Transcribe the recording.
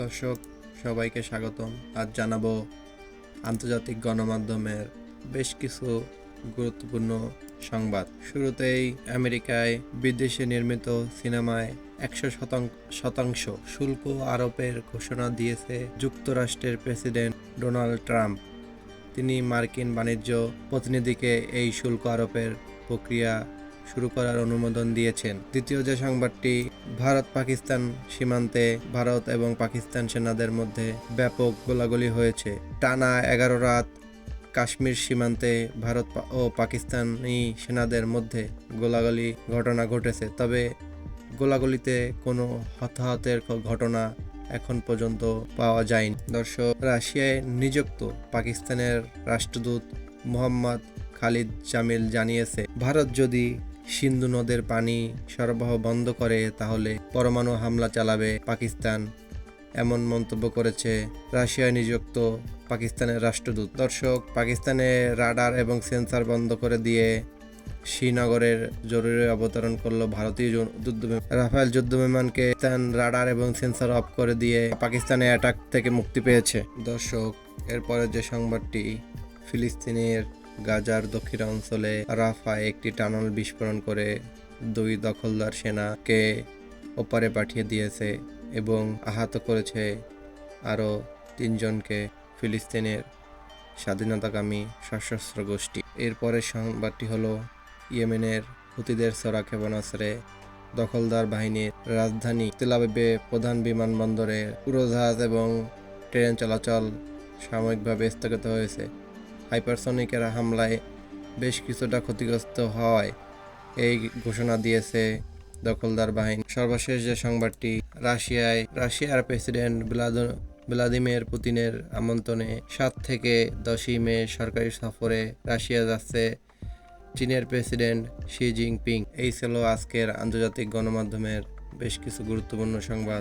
দর্শক, সবাইকে স্বাগতম। আজ জানাবো আন্তর্জাতিক গণমাধ্যমের বেশ কিছু গুরুত্বপূর্ণ সংবাদ। শুরুতেই আমেরিকায় বিদেশে নির্মিত সিনেমায় ১০০% শুল্ক আরোপের ঘোষণা দিয়েছে যুক্তরাষ্ট্রের প্রেসিডেন্ট ডোনাল্ড ট্রাম্প। তিনি মার্কিন বাণিজ্য প্রতিনিধিকে এই শুল্ক আরোপের প্রক্রিয়া শুরু করার অনুমোদন দিয়েছেন। দ্বিতীয় যে সংবাদটি, ভারত পাকিস্তান সীমান্তে ভারত এবং পাকিস্তান সেনাদের মধ্যে ব্যাপক গোলাগুলি হয়েছে। টানা ১১ রাত কাশ্মীর সীমান্তে ভারত ও পাকিস্তানি সেনাদের মধ্যে গোলাগুলি ঘটনা ঘটেছে, তবে গোলাগুলিতে কোনো হতাহতের ঘটনা এখন পর্যন্ত পাওয়া যায়নি। দর্শক, রাশিয়ায় নিযুক্ত পাকিস্তানের রাষ্ট্রদূত মোহাম্মদ খালিদ জামিল জানিয়েছে, ভারত যদি সিন্ধু নদের পানি সরবরাহ বন্ধ করে তাহলে পরমাণু হামলা চালাবে পাকিস্তান, এমন মন্তব্য করেছে রাশিয়ায় নিযুক্ত পাকিস্তানের রাষ্ট্রদূত। দর্শক, পাকিস্তানে রাডার এবং সেন্সর বন্ধ করে দিয়ে শ্রীনগরের জরুরি অবতরণ করলো ভারতীয় যুদ্ধবিমান। রাফায়েল যুদ্ধবিমানকে রাডার এবং সেন্সর অফ করে দিয়ে পাকিস্তানের অ্যাটাক থেকে মুক্তি পেয়েছে। দর্শক, এরপরে যে সংবাদটি, ফিলিস্তিনের গাজার দক্ষিণাঞ্চলে রাফায় একটি টানেল বিস্ফোরণ করে 2 দখলদার সেনাকে ওপারে পাঠিয়ে দিয়েছে এবং আহত করেছে আরও 3 জনকে ফিলিস্তিনের স্বাধীনতাকামী সশস্ত্র গোষ্ঠী। এরপরের সংবাদটি হলো, ইয়েমেনের হুতিদের ছোড়া ক্ষেপণাস্ত্রে দখলদার বাহিনীর রাজধানী তেল আবিবে প্রধান বিমানবন্দরে উড়োজাহাজ এবং ট্রেন চলাচল সাময়িকভাবে স্থগিত হয়েছে। হাইপারসনিকের হামলায় বেশ কিছুটা ক্ষতিগ্রস্ত হওয়ায় এই ঘোষণা দিয়েছে দখলদার বাহিনী। সর্বশেষ যে সংবাদটি, রাশিয়ার প্রেসিডেন্ট ভ্লাদিমির পুতিনের আমন্ত্রণে 7 থেকে 10 মে সরকারি সফরে রাশিয়া যাচ্ছে চীনের প্রেসিডেন্ট শি জিনপিং। এই ছিল আজকের আন্তর্জাতিক গণমাধ্যমের বেশ কিছু গুরুত্বপূর্ণ সংবাদ।